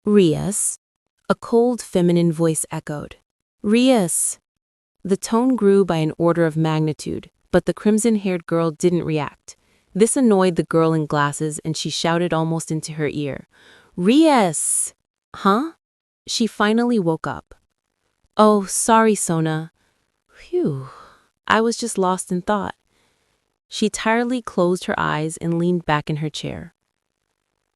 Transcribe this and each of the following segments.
Rias, a cold feminine voice echoed. Rias! The tone grew by an order of magnitude, but the crimson-haired girl didn't react. This annoyed the girl in glasses, and she shouted almost into her ear. Rias! Huh? She finally woke up. Oh, sorry, Sona. Phew. I was just lost in thought. She tiredly closed her eyes and leaned back in her chair.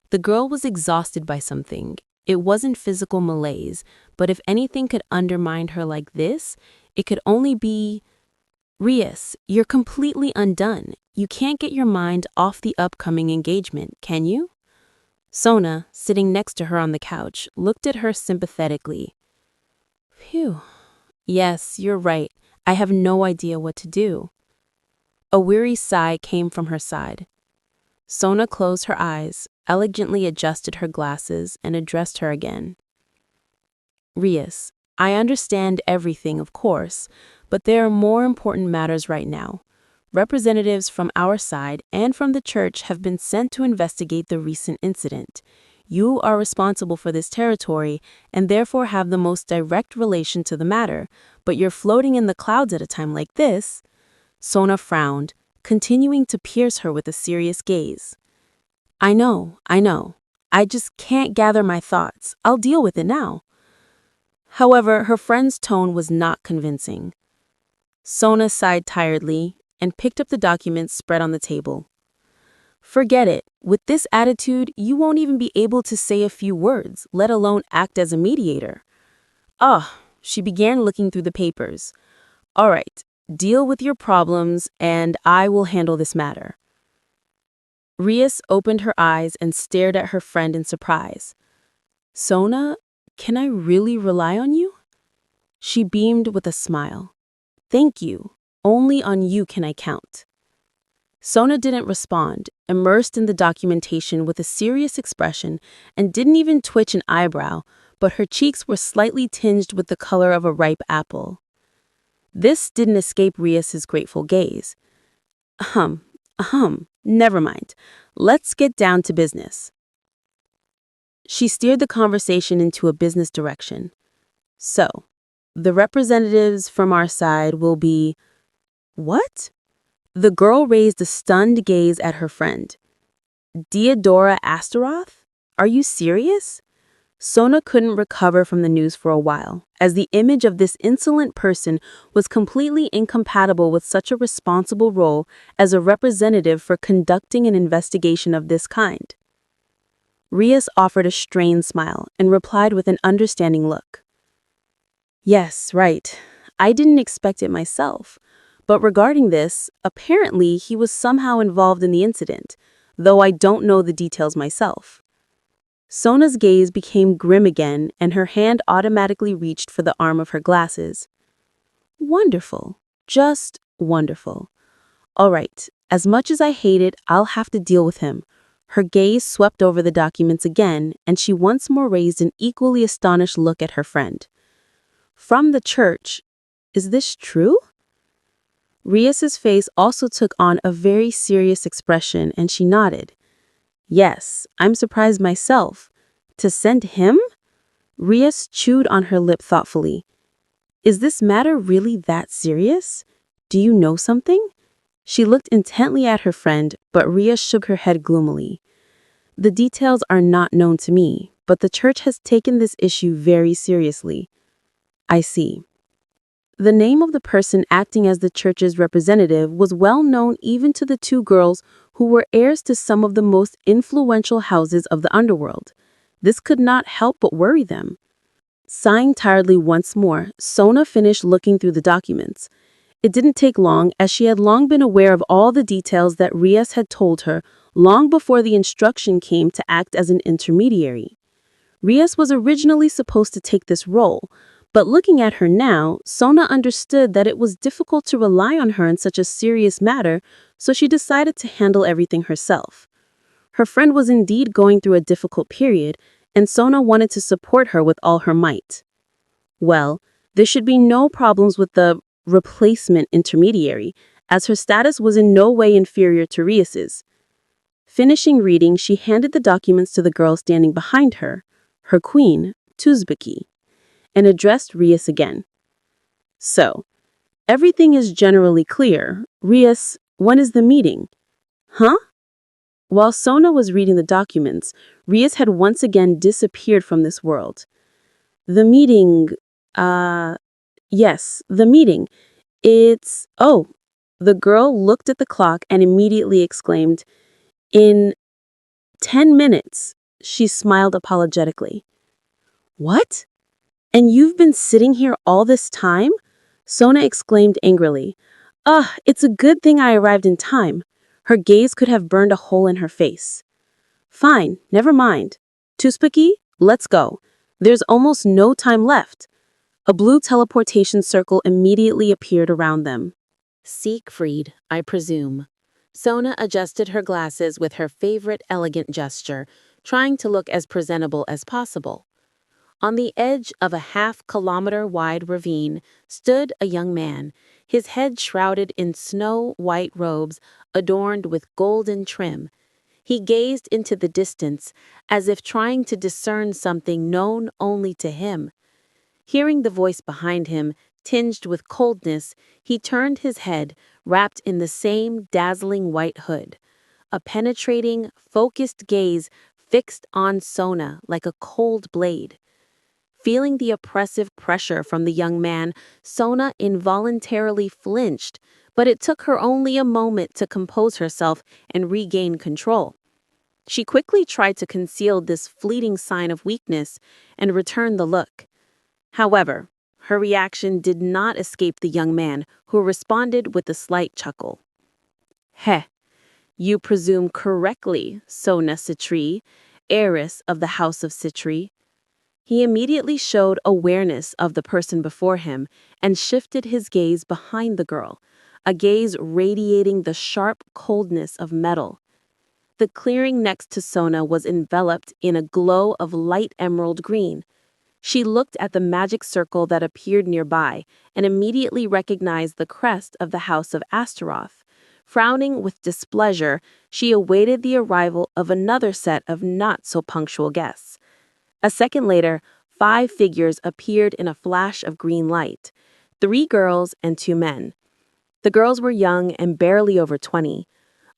The girl was exhausted by something. It wasn't physical malaise, but if anything could undermine her like this, it could only be... Rias, you're completely undone. You can't get your mind off the upcoming engagement, can you? Sona, sitting next to her on the couch, looked at her sympathetically. Phew. Yes, you're right. I have no idea what to do. A weary sigh came from her side. Sona closed her eyes, elegantly adjusted her glasses, and addressed her again. Rias, I understand everything, of course, but there are more important matters right now. Representatives from our side and from the church have been sent to investigate the recent incident. You are responsible for this territory and therefore have the most direct relation to the matter, but you're floating in the clouds at a time like this. Sona frowned, continuing to pierce her with a serious gaze. I know. I just can't gather my thoughts. I'll deal with it now. However, her friend's tone was not convincing. Sona sighed tiredly and picked up the documents spread on the table. Forget it. With this attitude, you won't even be able to say a few words, let alone act as a mediator. She began looking through the papers. All right, deal with your problems and I will handle this matter. Rias opened her eyes and stared at her friend in surprise. Sona, can I really rely on you? She beamed with a smile. Thank you. Only on you can I count. Sona didn't respond, immersed in the documentation with a serious expression, and didn't even twitch an eyebrow, but her cheeks were slightly tinged with the color of a ripe apple. This didn't escape Rias's grateful gaze. Never mind. Let's get down to business. She steered the conversation into a business direction. So, the representatives from our side will be... What? The girl raised a stunned gaze at her friend. Diodora Astaroth? Are you serious? Sona couldn't recover from the news for a while, as the image of this insolent person was completely incompatible with such a responsible role as a representative for conducting an investigation of this kind. Rias offered a strained smile and replied with an understanding look. Yes, right. I didn't expect it myself. But regarding this, apparently he was somehow involved in the incident, though I don't know the details myself. Sona's gaze became grim again, and her hand automatically reached for the arm of her glasses. Wonderful. Just wonderful. All right, as much as I hate it, I'll have to deal with him. Her gaze swept over the documents again, and she once more raised an equally astonished look at her friend. From the church. Is this true? Rias's face also took on a very serious expression, and she nodded. Yes, I'm surprised myself. To send him? Rias chewed on her lip thoughtfully. Is this matter really that serious? Do you know something? She looked intently at her friend, but Rias shook her head gloomily. The details are not known to me, but the church has taken this issue very seriously. I see. The name of the person acting as the church's representative was well known even to the two girls who were heirs to some of the most influential houses of the underworld. This could not help but worry them. Sighing tiredly once more, Sona finished looking through the documents. It didn't take long, as she had long been aware of all the details that Rias had told her long before the instruction came to act as an intermediary. Rias was originally supposed to take this role, but looking at her now, Sona understood that it was difficult to rely on her in such a serious matter, so she decided to handle everything herself. Her friend was indeed going through a difficult period, and Sona wanted to support her with all her might. Well, there should be no problems with the replacement intermediary, as her status was in no way inferior to Rias's. Finishing reading, she handed the documents to the girl standing behind her. her queen, Tuzbeki, and addressed Rias again. So, everything is generally clear. Rias, when is the meeting? Huh? While Sona was reading the documents, Rias had once again disappeared from this world. The meeting, yes, the meeting. Oh. The girl looked at the clock and immediately exclaimed, in 10 minutes. She smiled apologetically. What? And you've been sitting here all this time? Sona exclaimed angrily. It's a good thing I arrived in time. Her gaze could have burned a hole in her face. Fine, never mind. Tuspaki, let's go. There's almost no time left. A blue teleportation circle immediately appeared around them. Siegfried, I presume. Sona adjusted her glasses with her favorite elegant gesture, trying to look as presentable as possible. On the edge of a half-kilometer-wide ravine stood a young man, his head shrouded in snow-white robes adorned with golden trim. He gazed into the distance, as if trying to discern something known only to him. Hearing the voice behind him, tinged with coldness, he turned his head, wrapped in the same dazzling white hood. A penetrating, focused gaze fixed on Sona like a cold blade. Feeling the oppressive pressure from the young man, Sona involuntarily flinched, but it took her only a moment to compose herself and regain control. She quickly tried to conceal this fleeting sign of weakness and return the look. However, her reaction did not escape the young man, who responded with a slight chuckle. Heh, you presume correctly, Sona Citri, heiress of the House of Citri. He immediately showed awareness of the person before him and shifted his gaze behind the girl, a gaze radiating the sharp coldness of metal. The clearing next to Sona was enveloped in a glow of light emerald green. She looked at the magic circle that appeared nearby and immediately recognized the crest of the House of Astaroth. Frowning with displeasure, she awaited the arrival of another set of not-so-punctual guests. A second later, 5 figures appeared in a flash of green light, 3 girls and 2 men. The girls were young and barely over 20.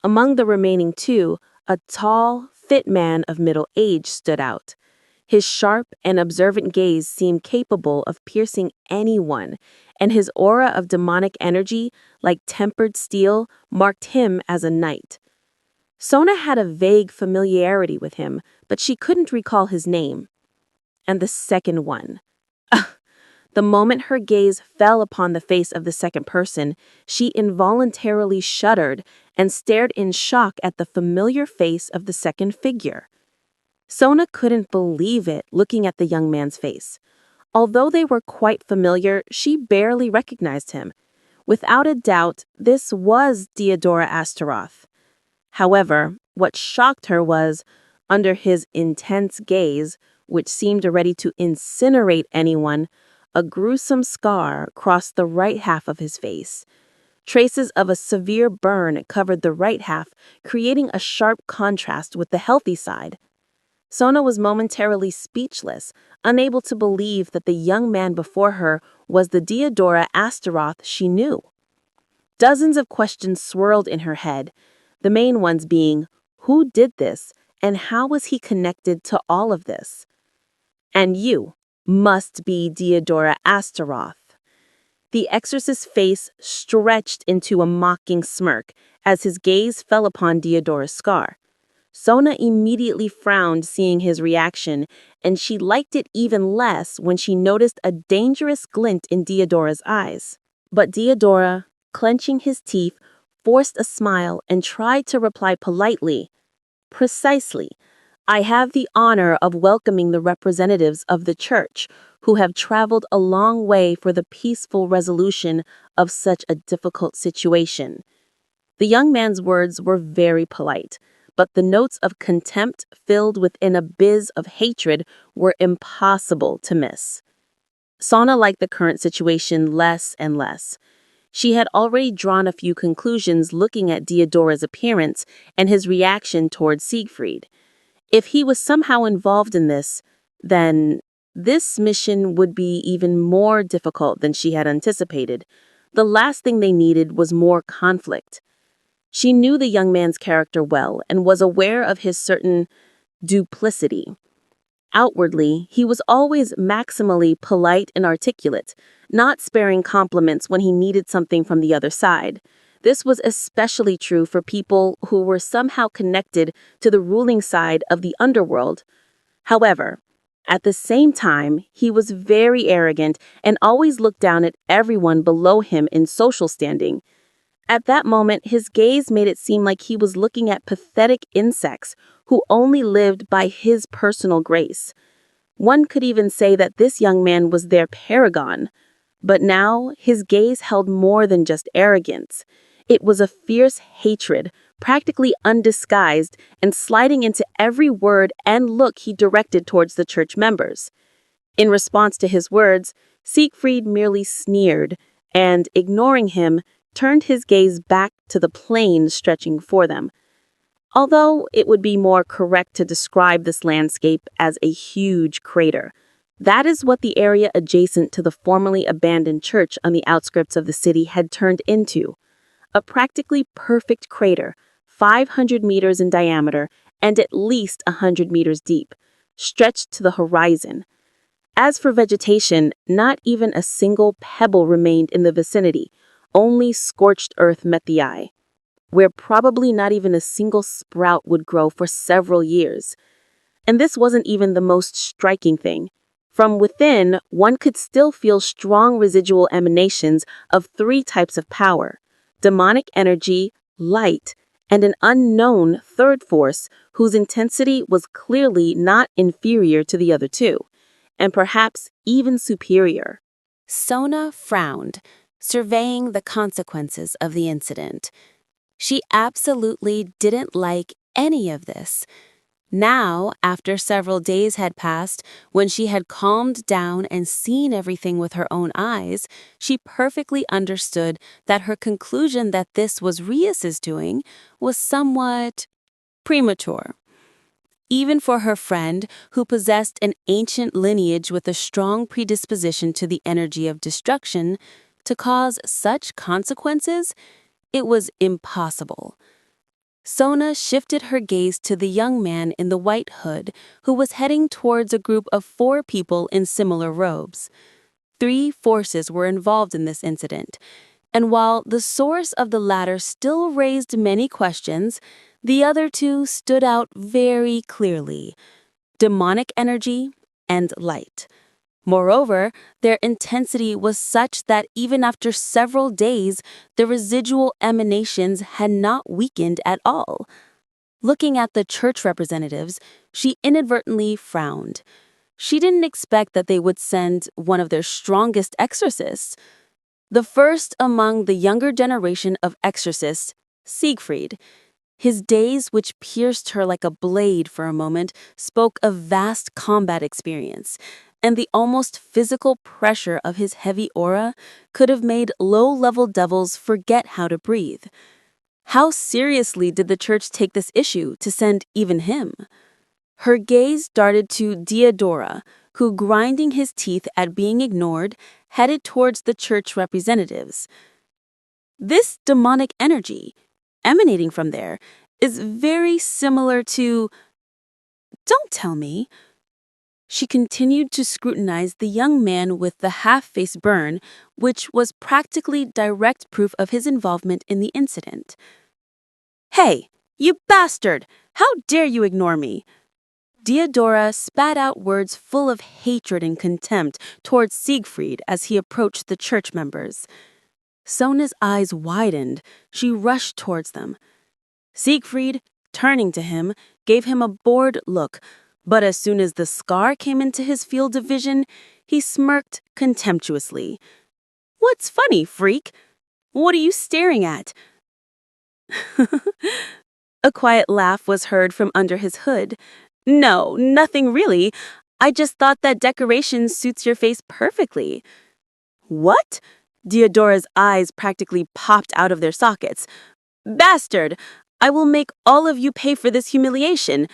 Among the remaining 2, a tall, fit man of middle age stood out. His sharp and observant gaze seemed capable of piercing anyone, and his aura of demonic energy, like tempered steel, marked him as a knight. Sona had a vague familiarity with him, but she couldn't recall his name. And the second one. The moment her gaze fell upon the face of the second person, she involuntarily shuddered and stared in shock at the familiar face of the second figure. Sona couldn't believe it looking at the young man's face. Although they were quite familiar, she barely recognized him. Without a doubt, this was Diodora Astaroth. However, what shocked her was, under his intense gaze, which seemed ready to incinerate anyone, a gruesome scar crossed the right half of his face. Traces of a severe burn covered the right half, creating a sharp contrast with the healthy side. Sona was momentarily speechless, unable to believe that the young man before her was the Diodora Astaroth she knew. Dozens of questions swirled in her head, the main ones being, who did this, and how was he connected to all of this? And you must be Diodora Astaroth. The exorcist's face stretched into a mocking smirk as his gaze fell upon Diodora's scar. Sona immediately frowned seeing his reaction, and she liked it even less when she noticed a dangerous glint in Diodora's eyes. But Diodora, clenching his teeth, forced a smile and tried to reply politely. Precisely. I have the honor of welcoming the representatives of the church who have traveled a long way for the peaceful resolution of such a difficult situation. The young man's words were very polite, but the notes of contempt filled with an abyss of hatred were impossible to miss. Sona liked the current situation less and less. She had already drawn a few conclusions looking at Diodora's appearance and his reaction toward Siegfried. If he was somehow involved in this, then this mission would be even more difficult than she had anticipated. The last thing they needed was more conflict. She knew the young man's character well and was aware of his certain duplicity. Outwardly, he was always maximally polite and articulate, not sparing compliments when he needed something from the other side. This was especially true for people who were somehow connected to the ruling side of the underworld. However, at the same time, he was very arrogant and always looked down at everyone below him in social standing. At that moment, his gaze made it seem like he was looking at pathetic insects who only lived by his personal grace. One could even say that this young man was their paragon. But now, his gaze held more than just arrogance. It was a fierce hatred, practically undisguised, and sliding into every word and look he directed towards the church members. In response to his words, Siegfried merely sneered and, ignoring him, turned his gaze back to the plain stretching for them. Although it would be more correct to describe this landscape as a huge crater. That is what the area adjacent to the formerly abandoned church on the outskirts of the city had turned into. A practically perfect crater, 500 meters in diameter and at least 100 meters deep, stretched to the horizon. As for vegetation, not even a single pebble remained in the vicinity. Only scorched earth met the eye, where probably not even a single sprout would grow for several years. And this wasn't even the most striking thing. From within, one could still feel strong residual emanations of three types of power: demonic energy, light, and an unknown third force whose intensity was clearly not inferior to the other two, and perhaps even superior. Sona frowned, surveying the consequences of the incident. She absolutely didn't like any of this. Now, after several days had passed, when she had calmed down and seen everything with her own eyes, she perfectly understood that her conclusion that this was Rias's doing was somewhat premature. Even for her friend, who possessed an ancient lineage with a strong predisposition to the energy of destruction, to cause such consequences, it was impossible. Sona shifted her gaze to the young man in the white hood who was heading towards a group of 4 people in similar robes. 3 forces were involved in this incident, and while the source of the latter still raised many questions, the other 2 stood out very clearly: demonic energy and light. Moreover, their intensity was such that even after several days, the residual emanations had not weakened at all. Looking at the church representatives, she inadvertently frowned. She didn't expect that they would send one of their strongest exorcists. The first among the younger generation of exorcists, Siegfried. His gaze, which pierced her like a blade for a moment, spoke of vast combat experience, and the almost physical pressure of his heavy aura could have made low-level devils forget how to breathe. How seriously did the church take this issue to send even him? Her gaze darted to Diodora, who, grinding his teeth at being ignored, headed towards the church representatives. This demonic energy, emanating from there, is very similar to... Don't tell me. She continued to scrutinize the young man with the half-face burn, which was practically direct proof of his involvement in the incident. "Hey, you bastard! How dare you ignore me?" Diodora spat out words full of hatred and contempt towards Siegfried as he approached the church members. Sona's eyes widened. She rushed towards them. Siegfried, turning to him, gave him a bored look, but as soon as the scar came into his field of vision, he smirked contemptuously. "What's funny, freak? What are you staring at?" A quiet laugh was heard from under his hood. "No, nothing really. I just thought that decoration suits your face perfectly." "What?" Diodora's eyes practically popped out of their sockets. "Bastard! I will make all of you pay for this humiliation."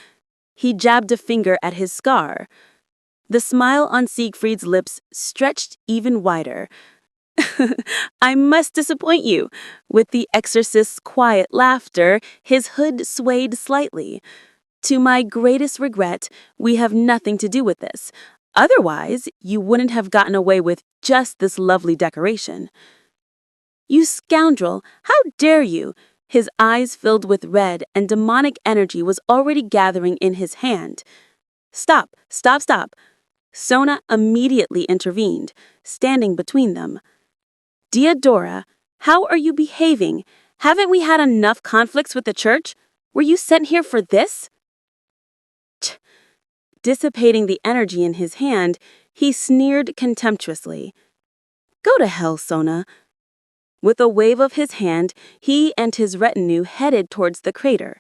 He jabbed a finger at his scar. The smile on Siegfried's lips stretched even wider. I must disappoint you. With the exorcist's quiet laughter, his hood swayed slightly. To my greatest regret, we have nothing to do with this. Otherwise, you wouldn't have gotten away with just this lovely decoration. You scoundrel, how dare you? His eyes filled with red and demonic energy was already gathering in his hand. Stop, stop, stop. Sona immediately intervened, standing between them. Diodora, how are you behaving? Haven't we had enough conflicts with the church? Were you sent here for this? Dissipating the energy in his hand, he sneered contemptuously. Go to hell, Sona. With a wave of his hand, he and his retinue headed towards the crater.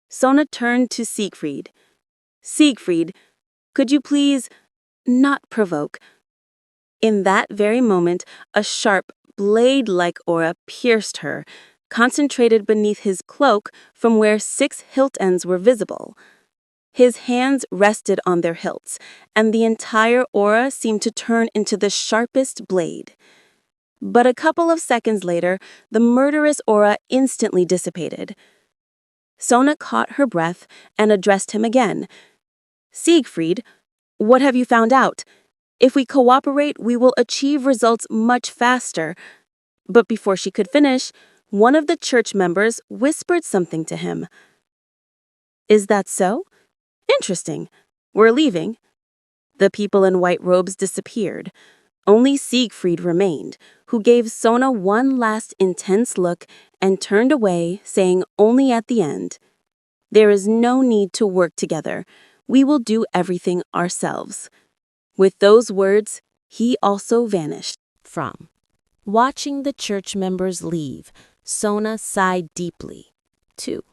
Sona turned to Siegfried. Siegfried, could you please not provoke? In that very moment, a sharp, blade-like aura pierced her, concentrated beneath his cloak from where 6 hilt ends were visible. His hands rested on their hilts, and the entire aura seemed to turn into the sharpest blade. But a couple of seconds later, the murderous aura instantly dissipated. Sona caught her breath and addressed him again. Siegfried, what have you found out? If we cooperate, we will achieve results much faster. But before she could finish, one of the church members whispered something to him. Is that so? Interesting. We're leaving. The people in white robes disappeared. Only Siegfried remained, who gave Sona one last intense look and turned away, saying only at the end, There is no need to work together. We will do everything ourselves. With those words, he also vanished. From watching the church members leave, Sona sighed deeply. 2.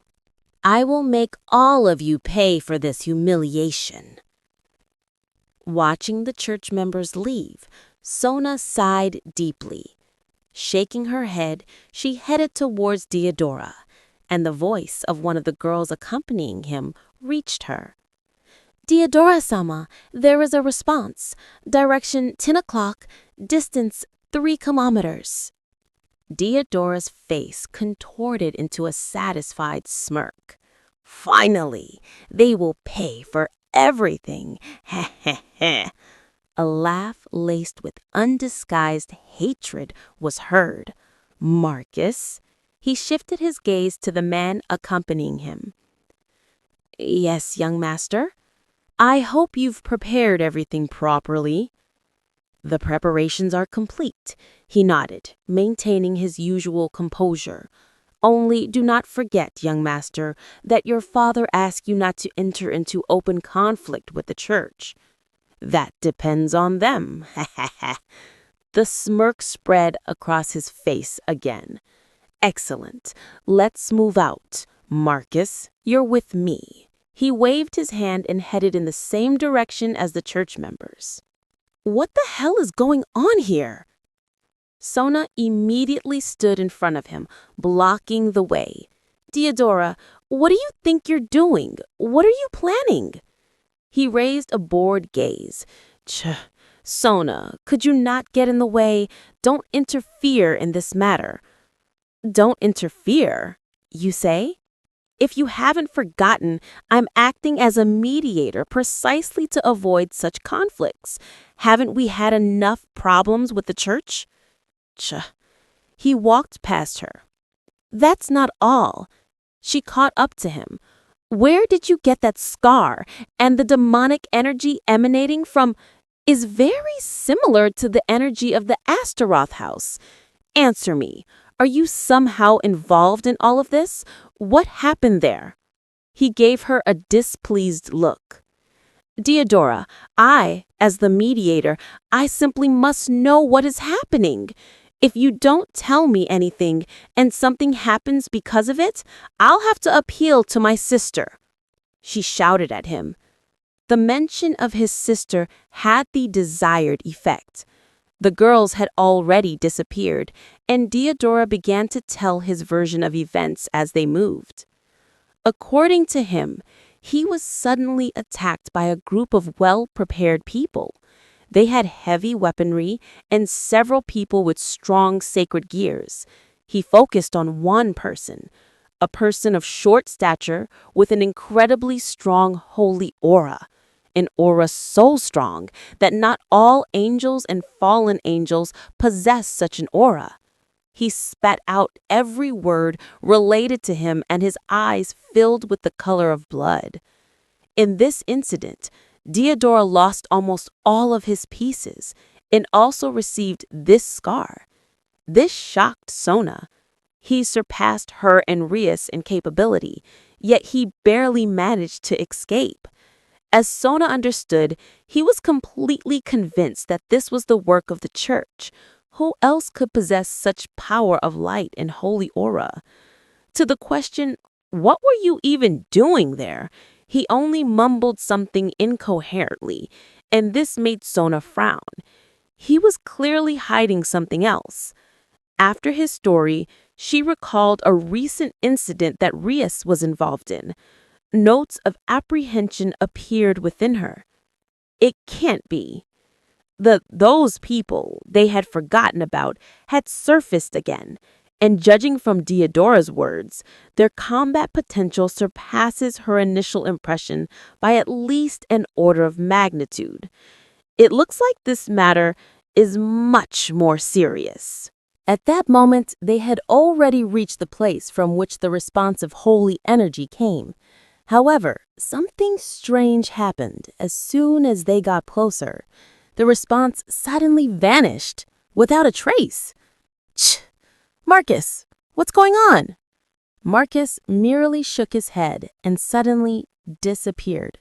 I will make all of you pay for this humiliation. Watching the church members leave, Sona sighed deeply. Shaking her head, she headed towards Diodora, and the voice of one of the girls accompanying him reached her. Diodora-sama, there is a response. Direction 10 o'clock, distance 3 kilometers. Diodora's face contorted into a satisfied smirk. Finally, they will pay for everything. Heh heh heh. A laugh laced with undisguised hatred was heard. Marcus. He shifted his gaze to the man accompanying him. Yes, young master. I hope you've prepared everything properly. The preparations are complete, he nodded, maintaining his usual composure. Only do not forget, young master, that your father asked you not to enter into open conflict with the church. That depends on them. The smirk spread across his face again. Excellent. Let's move out. Marcus, you're with me. He waved his hand and headed in the same direction as the church members. What the hell is going on here? Sona immediately stood in front of him, blocking the way. Diodora, what do you think you're doing? What are you planning? He raised a bored gaze. Sona, could you not get in the way? Don't interfere in this matter. Don't interfere, you say? If you haven't forgotten, I'm acting as a mediator precisely to avoid such conflicts. Haven't we had enough problems with the church? He walked past her. That's not all. She caught up to him. Where did you get that scar? And the demonic energy emanating from is very similar to the energy of the Astaroth house. Answer me. Are you somehow involved in all of this? What happened there? He gave her a displeased look. Diodora, as the mediator, I simply must know what is happening. If you don't tell me anything and something happens because of it, I'll have to appeal to my sister. She shouted at him. The mention of his sister had the desired effect. The girls had already disappeared, and Diodora began to tell his version of events as they moved. According to him, he was suddenly attacked by a group of well-prepared people. They had heavy weaponry and several people with strong sacred gears. He focused on one person, a person of short stature with an incredibly strong holy aura. An aura so strong that not all angels and fallen angels possess such an aura. He spat out every word related to him and his eyes filled with the color of blood. In this incident, Diodora lost almost all of his pieces and also received this scar. This shocked Sona. He surpassed her and Rias in capability, yet he barely managed to escape. As Sona understood, he was completely convinced that this was the work of the church. Who else could possess such power of light and holy aura? To the question, "What were you even doing there?" he only mumbled something incoherently, and this made Sona frown. He was clearly hiding something else. After his story, she recalled a recent incident that Rias was involved in. Notes of apprehension appeared within her. It can't be. Those people they had forgotten about had surfaced again, and judging from Diodora's words, their combat potential surpasses her initial impression by at least an order of magnitude. It looks like this matter is much more serious. At that moment, they had already reached the place from which the response of holy energy came. However, something strange happened as soon as they got closer. The response suddenly vanished, without a trace. Ch! Marcus, what's going on? Marcus merely shook his head and suddenly disappeared.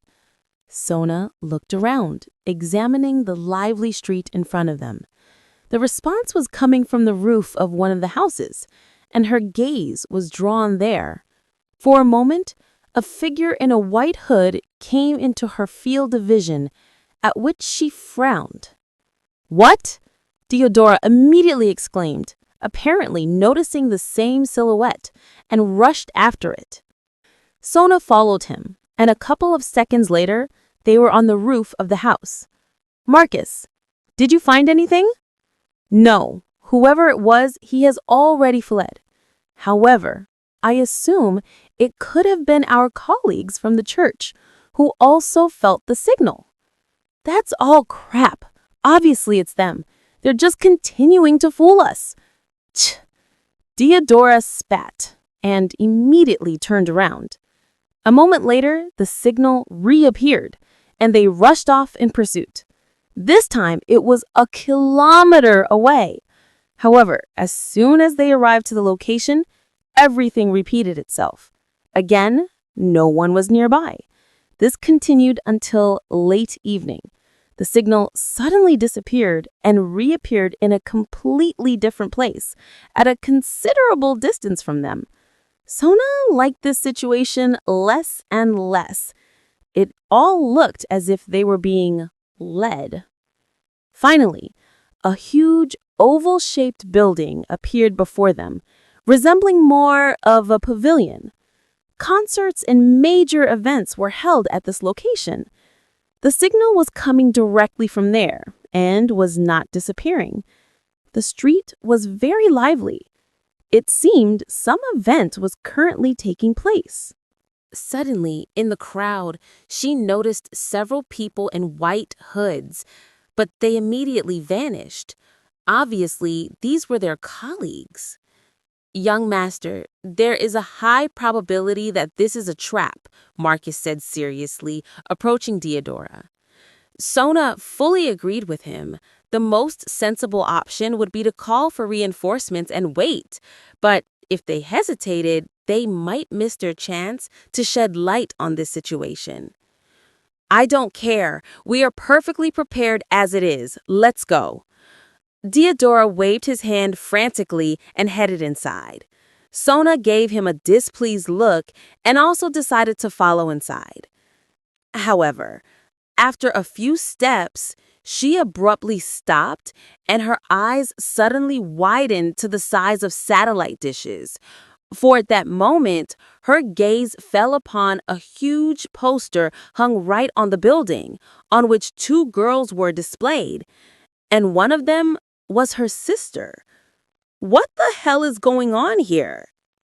Sona looked around, examining the lively street in front of them. The response was coming from the roof of one of the houses, and her gaze was drawn there. For a moment, a figure in a white hood came into her field of vision, at which she frowned. "What?" Diodora immediately exclaimed, apparently noticing the same silhouette, and rushed after it. Sona followed him, and a couple of seconds later, they were on the roof of the house. "Marcus, did you find anything?" "No. Whoever it was, he has already fled. However, I assume it could have been our colleagues from the church, who also felt the signal." "That's all crap. Obviously it's them. They're just continuing to fool us." Tch! Diodora spat and immediately turned around. A moment later, the signal reappeared, and they rushed off in pursuit. This time, it was a kilometer away. However, as soon as they arrived to the location, everything repeated itself. Again, no one was nearby. This continued until late evening. The signal suddenly disappeared and reappeared in a completely different place, at a considerable distance from them. Sona liked this situation less and less. It all looked as if they were being led. Finally, a huge oval-shaped building appeared before them, resembling more of a pavilion. Concerts and major events were held at this location. The signal was coming directly from there and was not disappearing. The street was very lively. It seemed some event was currently taking place. Suddenly, in the crowd, she noticed several people in white hoods, but they immediately vanished. Obviously, these were their colleagues. "Young master, there is a high probability that this is a trap," Marcus said seriously, approaching Diodora. Sona fully agreed with him. The most sensible option would be to call for reinforcements and wait. But if they hesitated, they might miss their chance to shed light on this situation. "I don't care. We are perfectly prepared as it is. Let's go." Diodora waved his hand frantically and headed inside. Sona gave him a displeased look and also decided to follow inside. However, after a few steps, she abruptly stopped and her eyes suddenly widened to the size of satellite dishes. For at that moment, her gaze fell upon a huge poster hung right on the building, on which two girls were displayed, and one of them was her sister. What the hell is going on here?